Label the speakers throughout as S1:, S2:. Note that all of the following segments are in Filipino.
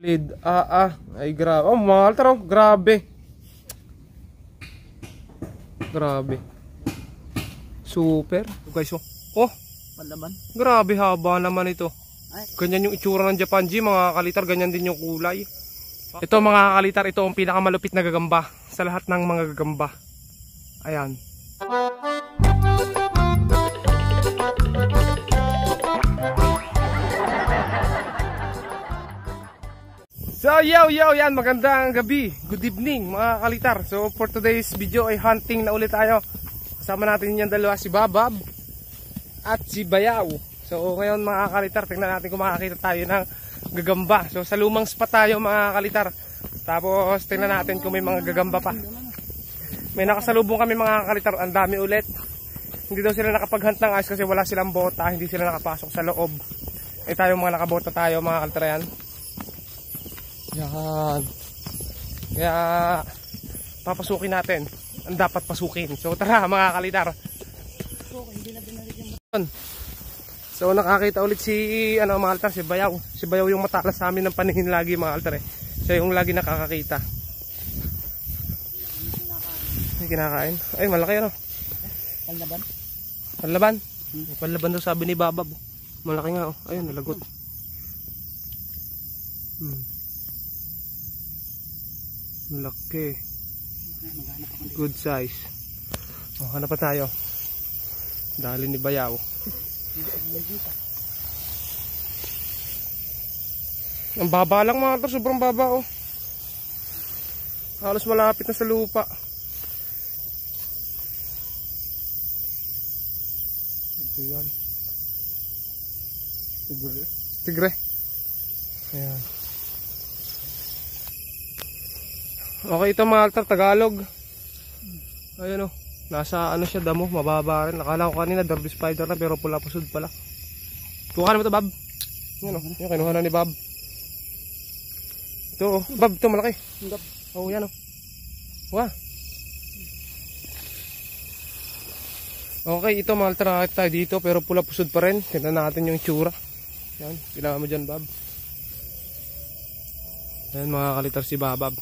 S1: Lead. Ay grabe. Oh, mga kaltar, oh. Grabe. Grabe. Super. Guys, oh. Oh.
S2: Panlaban.
S1: Grabe haba naman ito. Ganyan yung itsura ng Japan G, mga kalitar. Ganyan din yung kulay. Ito mga kalitar, ito ang pinakamalupit na gagamba sa lahat ng mga gagamba. Ayan. So yo yan, magandang gabi, good evening mga kalitar. So for today's video ay hunting na ulit tayo. Kasama natin yung dalawa, si Babab at si Bayaw. So ngayon mga kalitar, tingnan natin kung makakita tayo ng gagamba. So sa lumang spot tayo mga kalitar. Tapos tingnan natin kung may mga gagamba pa. May nakasalubong kami mga kalitar, ang dami ulit. Hindi daw sila nakapag-hunt ng ice kasi wala silang bota, hindi sila nakapasok sa loob. Eh tayo mga nakabota tayo mga kalitar yan. Yan. Kaya papasukin natin ang dapat pasukin. So tara mga kalitar. So nakakita ulit si mga kalitar, si Bayaw. Si Bayaw yung matalas sa amin ng paningin lagi mga kalitar eh. Siya yung lagi nakakakita. May kinakain. Ay malaki ano.
S2: Panlaban.
S1: Panlaban. Panlaban daw sabi ni Babab. Malaki nga oh. Ayun nalagot. Laki. Good size. Oh, hanap pa tayo. Dali ni Bayaw. Ang baba lang mga kalitar, sobrang baba oh. Halos malapit na sa lupa. Ito yan. Tigre. Ayan. Okay, ito mga kalitar, Tagalog. Ayun o, nasa ano siya, damo, mababa rin. Nakala ko kanina derby spider na pero pula pusod pala. Kuha mo ito Bob. Yan o, yan kinuha na ni Bob. Ito o, Bob, ito malaki. Oo, yan o. Kuha. Okay, ito mga kalitar, nakakita tayo dito pero pula pusod pa rin. Tignan natin yung itsura. Yan, kailangan mo dyan Bob. Yan mga kalitar, si Babab.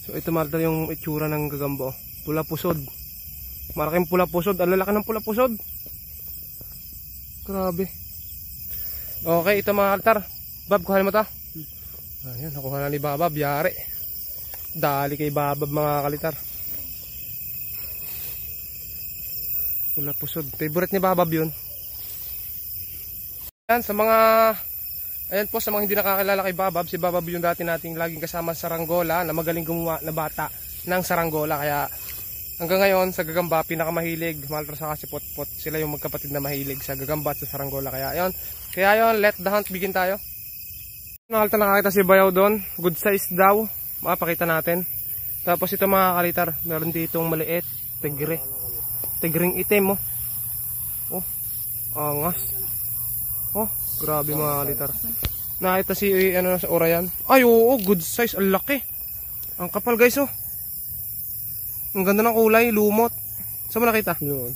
S1: So ito mga yung itsura ng gagambo. Pula pusod. Malaking pula pusod. Ang lalaki ng pula pusod. Grabe. Okay, ito mga kalitar. Bab, kuhanin mo ta. Ayan, nakuha na ni Babab. Yari. Dali kay Babab mga kalitar. Pula pusod. Favorite ni Babab yun. Ayan, sa mga... Ayan po, sa mga hindi nakakilala kay Babab, si Babab yung dati nating laging kasama sa saranggola na magaling gumawa na bata ng saranggola. Kaya hanggang ngayon sa gagamba pinakamahilig, Maltra sa kasi Potpot, sila yung magkapatid na mahilig sa gagamba at sa saranggola. Kaya ayun, let the hunt begin tayo. Maltra nakakita si Bayaw doon, good size daw, makapakita natin. Tapos ito mga kalitar, meron ditong maliit, tigring itim oh. Oh, angas. Oh, grabe mga kalitar. Nakita si sa orayan. Ay oo, good size, ang laki. Ang kapal guys oh. Ang ganda ng kulay, lumot. Saan mo nakita?
S2: Doon.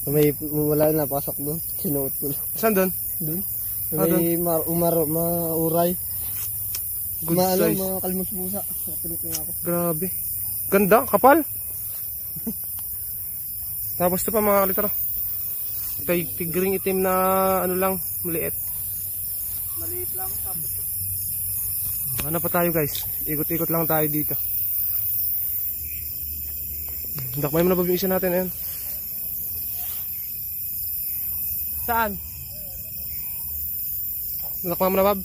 S2: May wala na pasok doon. Sinuot ko lang.
S1: Saan doon?
S2: Doon. May mauray.
S1: Good size.
S2: Mga kalmusmusa. Pinit nga ako.
S1: Grabe. Ganda, kapal. Tapos ito pa mga kalitar. Tigring itim na ano lang, maliit.
S2: Maliit lang tapos.
S1: Ano pa tayo guys? Ikot-ikot lang tayo dito. Dakmay mo na ba yung isa natin ayan? Saan? Dakmay mo na Bob?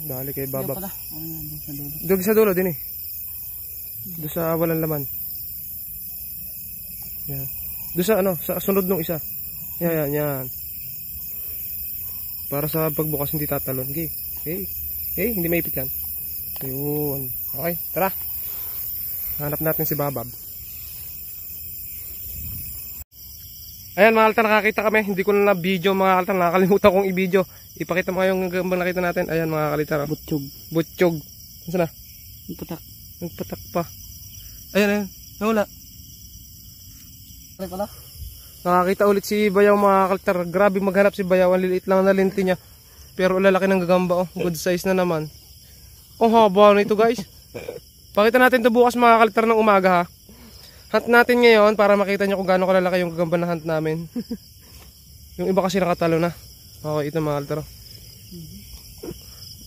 S1: Dali kay Babab. Doon sa dulo din eh. Doon sa walang laman. Yan. Doon sa ano, sa sunod nung isa. Yan. Para sa pagbukas hindi tatalon. Okay, hindi maipit yan. Ayun. Okay, tara. Hanap natin si Babab. Ayan mga kalitar, nakakita kami. Hindi ko na na-video mga kalitar. Nakakalimutan kong i-video. Ipakita mo yung gambang nakita natin. Ayan mga kalitar. Butchog. Saan na? Nagpatak pa. Ayan. Nawala.
S2: Ay pala.
S1: Nakakita ulit si Bayaw mga kalitar. Grabe maghanap si Bayaw. Ang liliit lang na lente niya. Pero lalaki ng gagamba oh. Good size na naman. Oh, haba na ito guys. Pakita natin ito bukas mga kalitar ng umaga ha. Hunt natin ngayon para makita nyo kung gaano kalalaki yung gagamba na hunt namin. Yung iba kasi nakatalo na. Okay, ito mga kalitar.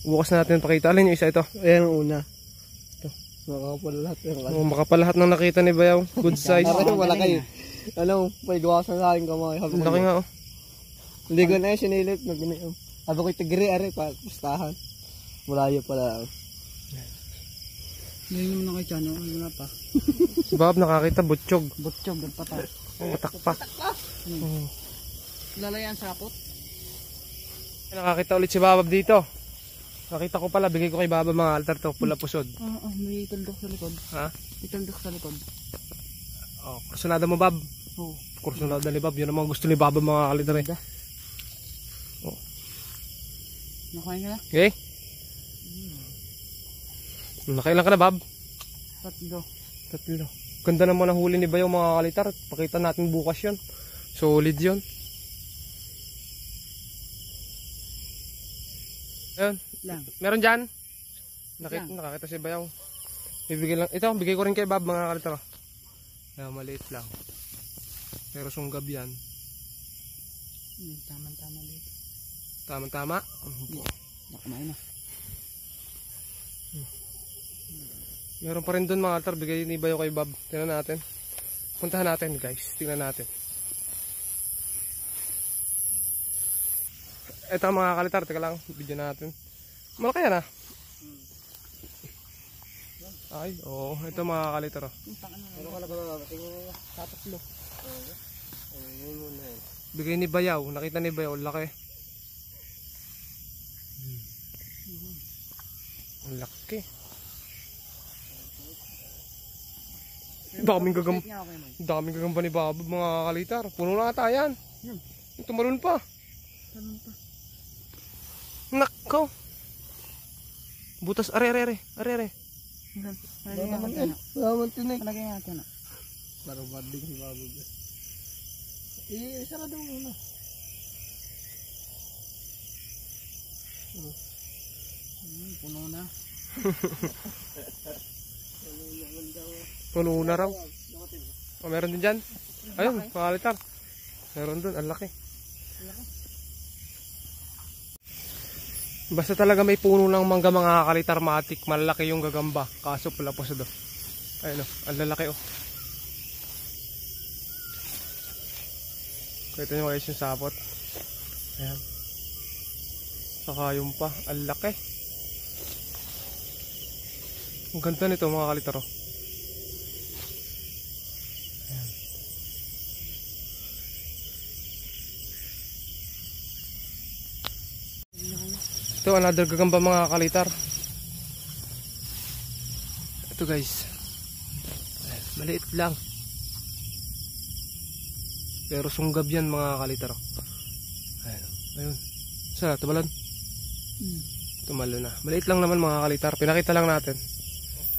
S1: Bukas natin pakita. Alin yung isa ito?
S2: Ayan ang una. Ito. Makakapal lahat yung
S1: Oh, makapal lahat ng nakita ni Bayaw. Good size.
S2: Parang wala kayo. Ano, may gawa sa aking kamay.
S1: Ang laki nga oh.
S2: Hindi ko na yung sinilip na ganyan. Sabi ko tigri, are, pustahan. Malayo pala.
S3: Ngayon mo na kay Chano, wala pa.
S1: Si Bob nakakita butchog.
S3: Butchog, nagpata.
S1: Matakpa.
S3: Lalayan sapot.
S1: Nakakita ulit si Babab dito. Nakita ko pala, bigay ko kay Baba mga altar to, pula pusod.
S3: May tuldok sa likod.
S1: Ha?
S3: May tuldok sa likod.
S1: Oh, kursunada mo Bob.
S3: Oo.
S1: Kursunada ni Bob, yun ang mga gusto ni Baba mga kalitar eh. Oh.
S3: Nakain ka na?
S1: Okay? Nakailan ka na Bob?
S3: Tatlo.
S1: Tatlo. Ganda naman ang huli ni Bayaw mga kalitar. Pakita natin bukas yun. Solid yun. Ayun.
S3: Lang.
S1: Meron dyan? Nakakita si Bayaw. Bibigay lang. Ito, bigay ko rin kay Bob mga kalitar. Kaya maliit lang. Pero sunggab yan.
S3: Tama-tama dito.
S1: Tama-tama.
S3: Nakamain na.
S1: Meron pa rin doon mga altar. Bigay ni Bayaw kay Bob. Tingnan natin. Puntahan natin guys. Tingnan natin. Ito mga kalitar. Teka lang. Video natin. Malaki yan ah. Ay, oo. Ito mga kalitar oh.
S2: Ano ka na ba? Tingnan mo.
S3: Tatlo.
S2: Ayun muna eh.
S1: Bigay ni Bayaw. Nakita ni Bayaw. Laki. Ang laki. Daming gagamba ni Baba mga kalitar. Puno na ata yan. Tumalon pa. Nako. Butas are.
S2: Salamat tinik.
S3: Palagay natin na.
S2: Parang bading si Babu. Isa ka daw muna.
S3: Puno na.
S1: Puno na raw. Oh, meron din dyan. Ayun, mga kalitar. Meron dun, ang laki. Basta talaga may puno ng mangga mga kalitar matik, malaki yung gagamba. Kaso pula po sa do. Ayun oh, ang lalaki oh. Kita nyo guys yung sapot. Ayan. Saka yung pa, ang laki. Ang ganda nito mga kalitar oh. Ayan. Ito another gagamba mga kalitar. Ito guys. Ayan, maliit lang. Pero sunggab yan mga kalitar. Ayun. Ayun. Sa tumalon. Tumalo na. Maliit lang naman mga kalitar. Pinakita lang natin.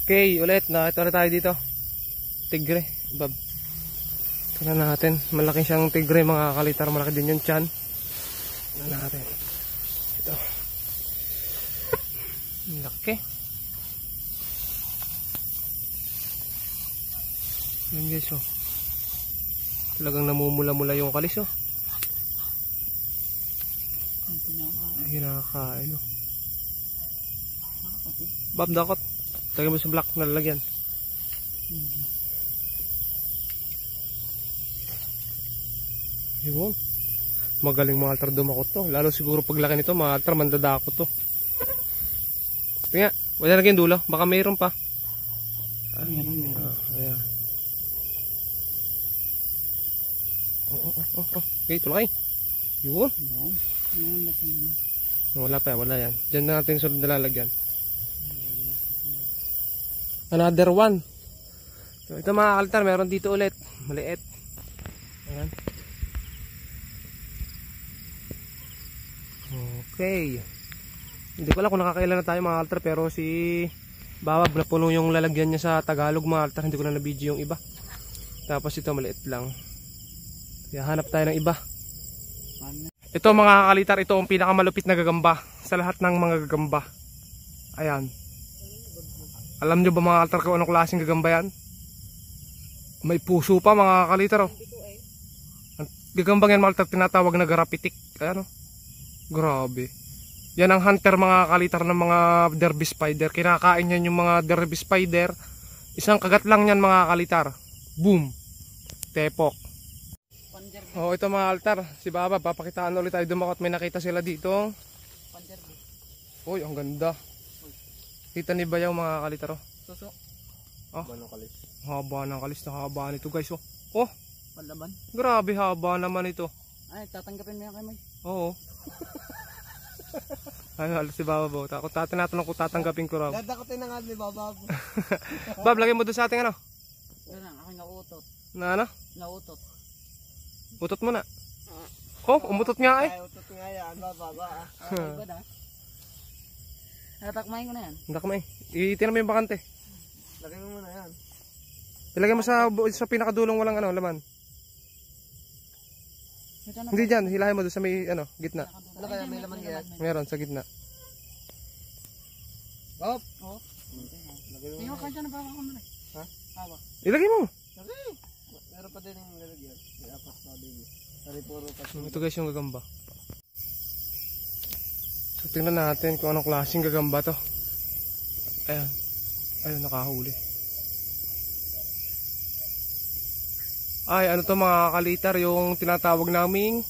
S1: Okay, ulit. Nakita na tayo dito. Tigre. Bob. Tignan natin. Malaki siyang tigre mga kalitar. Malaki din yung tiyan. Tignan natin. Ito. Laki. Yan guys oh. Talagang namumula-mula yung kalis oh. Ay, nakakain oh. Bob, dakot. Lagyan mo sa black na lalagyan. Yun. Magaling mga altar dumakot to. Lalo siguro paglaki nito mga altar mandadakot to. Tingnan, wala lagyan dulo. Baka mayroon pa.
S3: Meron.
S1: Ayan. Okay, tulakay. Yun. Wala pa, wala yan. Diyan na natin sunod na lalagyan. Another one. So, ito mga altar, meron dito ulit. Maliit. Ayan. Okay. Hindi ko alam kung nakakailan na tayo mga altar, pero si Bawab na puno yung lalagyan niya sa Tagalog mga altar. Hindi ko na na-video yung iba. Tapos ito maliit lang. Kaya hanap tayo ng iba. Ito mga kalitar, ito ang pinakamalupit na gagamba sa lahat ng mga gagamba. Ayan. Alam nyo ba mga kalitar kung anong klaseng gagamba yan? May puso pa mga kalitar oh. Ang gagambang yan mga kalitar tinatawag na garapitik. Ayan oh. Grabe. Yan ang hunter mga kalitar ng mga derby spider. Kinakain yan yung mga derby spider. Isang kagat lang yan mga kalitar. Boom. Tepok. Oh, ito mga altar, si Baba, papakitaan ulit tayo dumakot. May nakita sila dito. Uy, ang ganda. Kita ni Bayaw mga kalitaro.
S3: Suso.
S1: Oh,
S2: Ano kalis?
S1: haba ng kalis na haba nito guys. Oh, oh,
S3: Panlaban.
S1: grabe haba naman ito.
S3: Ay, tatanggapin mo yan kay May.
S1: Oo. Ay, halos si Baba ba? Takot tinatanong ko tatanggapin ko raw.
S2: Dadakotin na nga ni Baba.
S1: Bab, lagay mo doon sa ating ano?
S3: Yan lang, ako'y nautot.
S1: Na ano?
S3: Nautot.
S1: Utot mo na. Oh, umutot nga eh.
S2: Ay, utot nga yan, Baba.
S3: Okay ba na? Natakmahin ko na yan.
S1: Hindi ka may. Itinam mo yung bakante.
S2: Lagay mo muna yan.
S1: Ilagay mo sa pinakadulong walang ano, laman.
S3: Ito na.
S1: Hindi dyan, hilahin mo doon sa may ano, gitna.
S2: Ano kaya, may laman kaya?
S1: Meron sa gitna.
S2: Hop!
S3: Oo.
S2: Lagay mo
S3: Tingnan
S2: muna.
S3: ka dyan na baka ka muna.
S2: Ha?
S3: Hawa.
S1: Ilagay mo.
S2: Lagay! Meron pa din yung lalagyan. May apat pa baby. Sorry, puro kasi.
S1: Ito guys yung gagamba. So tingnan natin kung anong klaseng gagamba to. Ayan. Ayun, nakahuli. Ay, ano to mga kalitar, yung tinatawag naming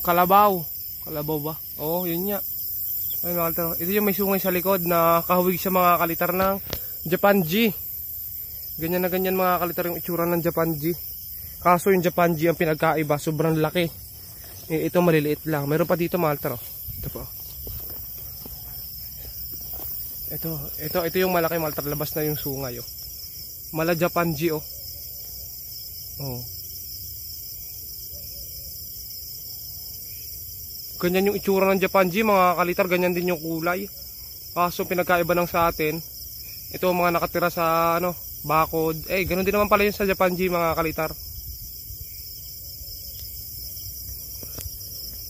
S1: kalabaw. Kalabaw ba? Oo, yun nga. Ayun mga kalitar. Ito yung may sungay sa likod na kahawig siya mga kalitar ng Japan G. Ganyan na ganyan mga kalitar yung itsura ng Japan G. Kaso yung Japan G ang pinagkaiba, sobrang laki. Ito maliliit lang. Meron pa dito mga kalitar. Oh. Ito po. Ito yung malaki mga kalitar. Labas na yung sungay. Oh. Mala Japan G oh. Oh. Ganyan yung itsura ng Japan G mga kalitar, ganyan din yung kulay. Kaso pinagkaiba ng sa atin. Ito mga nakatira sa ano, bakod. Ganun din naman pala yun sa Japan G mga kalitar.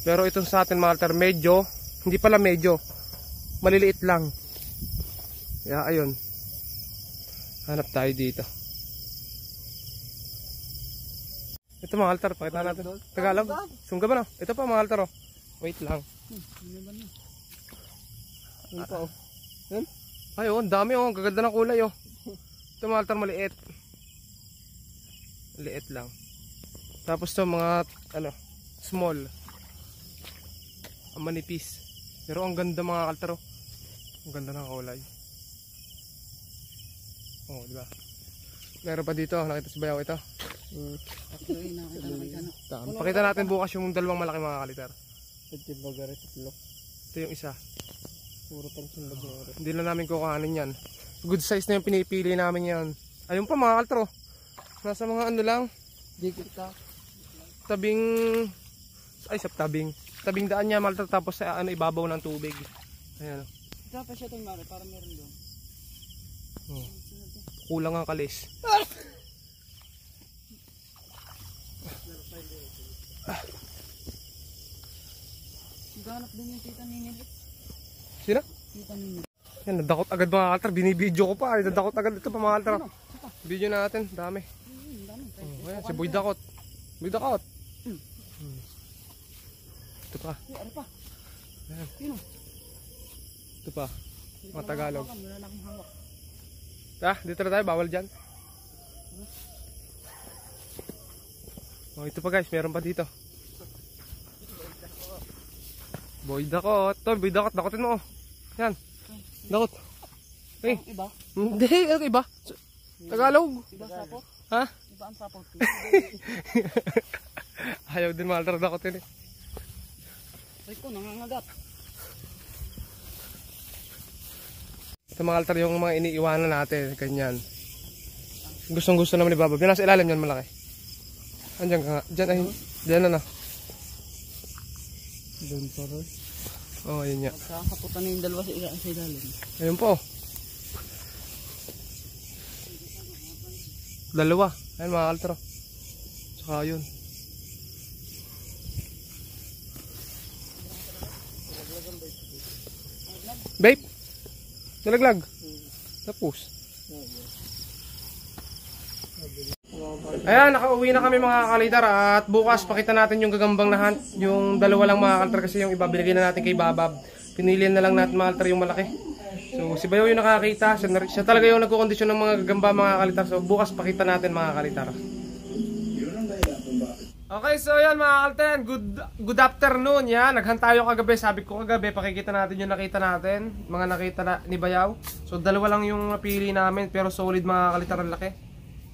S1: Pero itong sa atin mga kalitar, medyo, hindi pala medyo, maliliit lang. Kaya ayun. Hanap tayo dito. Ito mga altar, pakita natin. Tagalog. Sungga ba na? Ito pa mga altar oh. Wait lang.
S2: Yun pa, oh.
S1: Ay oh, ang dami oh. Ang gaganda ng kulay oh. Ito mga altar maliit. Liit lang. Tapos to mga ano, small. Ang manipis. Pero ang ganda mga altar oh. Ang ganda ng kulay. Oh, di ba? Meron pa dito, nakita si Bayaw ito.
S3: Actually, nakita na may ano.
S1: Pakita natin bukas yung dalawang malaki mga kalitar.
S2: Ito yung bagari, tatlo.
S1: Ito yung isa.
S2: Puro pansong bagari.
S1: Hindi na namin kukuhanin yan. Good size na yung pinipili namin yan. Ayun pa mga kaltro. Nasa mga ano lang.
S2: Dikit ka.
S1: Tabing. Ay sa tabing. Tabing daan niya mga kaltro. Tapos sa ano, ibabaw ng tubig. Ayan.
S3: Dapat siya itong mali para meron doon.
S1: Oh. Kulang ang kalis.
S3: Ganap din yung tita Ninil.
S1: Sino?
S3: Tita Ninil.
S1: Yan, nadakot agad mga kaltro. Binibidyo ko pa. Nadakot agad ito pa mga kaltro. Video natin. Dami.
S3: Dami.
S1: Ayan, si Boy Dakot. Boy Dakot. Ito pa.
S3: Ano pa?
S1: Ayan.
S3: Sino?
S1: Ito pa. Mga Tagalog.
S3: Wala na akong hawak.
S1: Dito na tayo. Bawal dyan. Oh, ito pa guys. Meron pa dito. Boy Dakot. To, Boy Dakot. Dakotin mo. Oh. Yan. Dakot. Hey.
S3: Iba?
S1: Hindi. Ano iba? Tagalog.
S3: Iba sapot?
S1: Ha?
S3: Iba ang sapot.
S1: Ayaw din mga altar dakotin eh.
S3: Ay ko, nangangagat.
S1: Ito mga altar yung mga iniiwanan natin. Ganyan. Gustong gusto naman ni Baba. Yung nasa ilalim yan malaki. Andiyan ka nga. Diyan ay. Diyan na na.
S2: Doon pa rin.
S1: Oh, ayun nga.
S3: Magkakaputan na yung dalawa sa ilalim.
S1: Ayun po. Dalawa. Ayun mga altar. Tsaka yun. Vape? Nalaglag? Tapos. Ayan, nakauwi na kami mga kalitar at bukas pakita natin yung gagambang na hunt. Yung dalawa lang mga kalitar kasi yung iba binigay na natin kay Babab. Pinilihan na lang natin mga kalitar yung malaki. So si Bayaw yung nakakita, siya talaga yung nagkukondisyon ng mga gagamba mga kalitar. So bukas pakita natin mga kalitar. Okay, so yan mga kalitar, good afternoon yan. Naghunt tayo kagabi, sabi ko kagabi pakikita natin yung nakita natin, mga nakita na, ni Bayaw. So dalawa lang yung napili namin pero solid mga kalitar ang laki.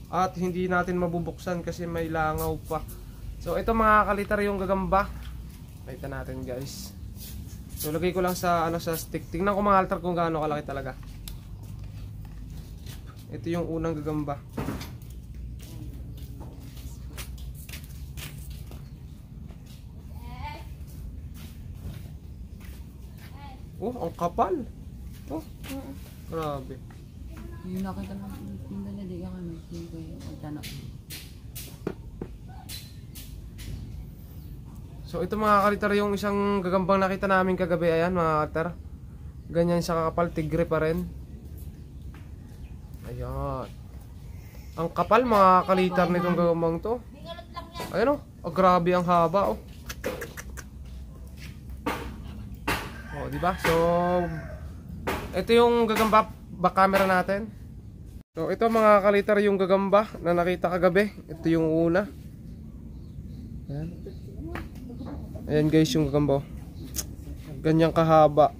S1: At hindi natin mabubuksan kasi may langaw pa. So ito mga kalitar yung gagamba. Pakita natin guys. So lagay ko lang sa sa stick. Tingnan ko mga kalitar kung gaano kalaki talaga. Ito yung unang gagamba. Oh, ang kapal. Oh, grabe.
S3: Yung nakita lang, yung dali ka kami, yung kayo, magtanong.
S1: So ito mga kalitar yung isang gagambang nakita namin kagabi. Ayan mga kalitar. Ganyan siya kakapal, tigre pa rin. Ayan. Ang kapal mga kalitar nitong gagambang to. Ayan oh, oh grabe ang haba oh. Oh, di ba? So ito yung gagamba back camera natin. So ito mga kalitar yung gagamba na nakita kagabi. Ito yung una. Ayan. Ayan guys yung gagamba. Ganyang kahaba.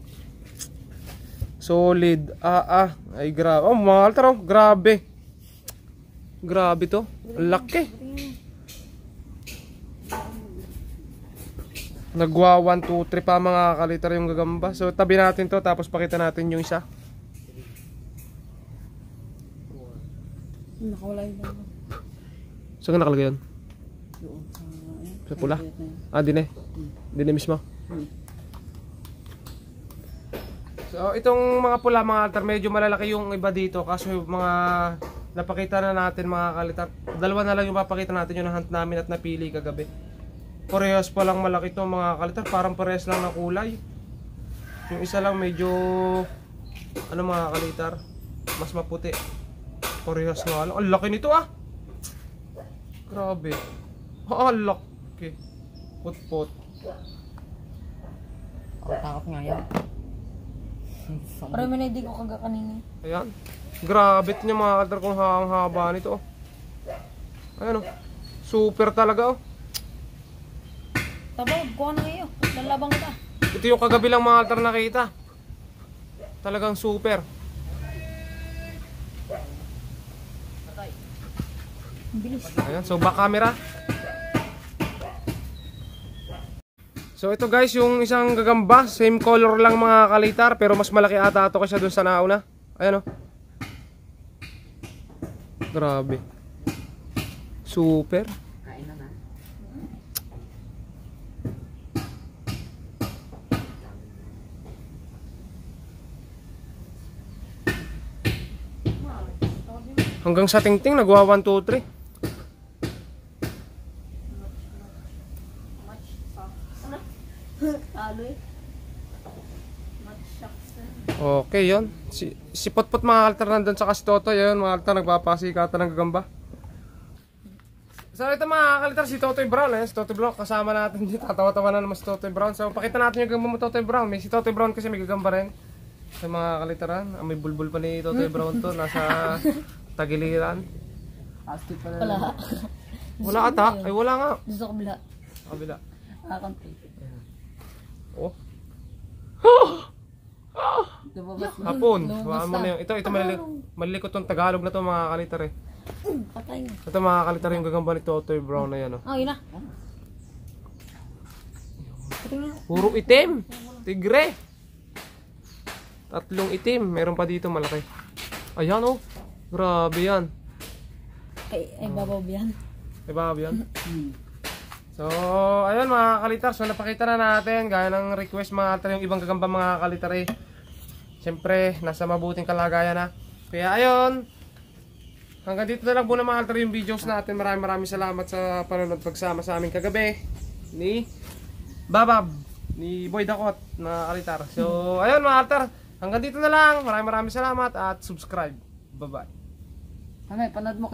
S1: Solid. Ay grabe. Oh mga kalitar oh, grabe. Grabe to. Laki. Nagwa 1, 2, 3 pa mga kalitar yung gagamba. So tabi natin to tapos pakita natin yung isa.
S3: Nakawala yung dalawa.
S1: Saan ka nakalagay yun?
S3: Doon
S1: Sa pula? Dine? Dine mismo? So itong mga pula mga kalitar medyo malalaki yung iba dito. Kaso yung mga napakita na natin mga kalitar, dalawa na lang yung papakita natin yung hunt namin at napili kagabi. Parehas pa lang malaki to mga kalitar. Parang parehas lang na kulay. Yung isa lang medyo ano mga kalitar, mas maputi. Parehas nga lang. Ang laki nito ah. Grabe. Ang laki. Put-put.
S3: Ang takot nga yan.
S4: Parang may hindi ko kaga kanina.
S1: Ayan. Grabe niya mga kalitar kung ang haba nito oh. Ayan oh. Super talaga oh.
S4: Tabog, kuha na ngayon. Lalabang kita.
S1: Ito yung kagabi lang mga kalitar nakita. Talagang super.
S4: Ang bilis.
S1: Ayan, so back camera. So ito guys, yung isang gagamba, same color lang mga kalitar, pero mas malaki ata ito kasi dun sa nauna. Ayan o. Grabe. Super.
S3: Kain na na.
S1: Hanggang sa tingting, nagwa 1, 2, 3. Okay, yon. Si Potpot mga kalitar nandun sa si Totoy. Yun, mga kalitar nagpapasikatan ng gagamba. So ito mga kalitar, si Totoy Brown. Si Totoy Brown, kasama natin dito. Tatawa-tawa na naman si Totoy Brown. So pakita natin yung gagamba mo Totoy Brown. May si Totoy Brown kasi may gagamba rin. Sa mga kalitaran, may bulbul pa ni Totoy Brown to. Nasa tagiliran.
S3: Asti pala.
S4: Wala.
S1: Wala ata? Ay wala nga.
S4: Gusto ko bila.
S1: Kabila.
S4: Kakanti.
S1: Oh.
S3: Lumabas na.
S1: Hapon. Huwaan mo na yung. Ito malilikot tong Tagalog na to mga kalitar eh.
S4: Patay na.
S1: Ito mga kalitar yung gagamba ni Totoy Brown na yan oh.
S4: Oh, yun na. Patingin na.
S1: Puro itim. Tigre. 3 itim. Meron pa dito malaki. Ayan oh. Grabe yan.
S4: Ay, babaw yan.
S1: Diba yan? So, ayun mga kalitar. So, napakita na natin. Gaya ng request mga kalitar yung ibang gagamba mga kalitar eh. Siyempre, nasa mabuting kalagayan na. Kaya ayun. Hanggang dito na lang muna mga kalitar yung videos natin. Maraming salamat sa panonood pagsama sa amin kagabi. Ni Babab. Ni Boy Dakot na kalitar. So, ayun mga kalitar. Hanggang dito na lang. Maraming salamat at subscribe. Bye-bye.
S3: Ano, panood mo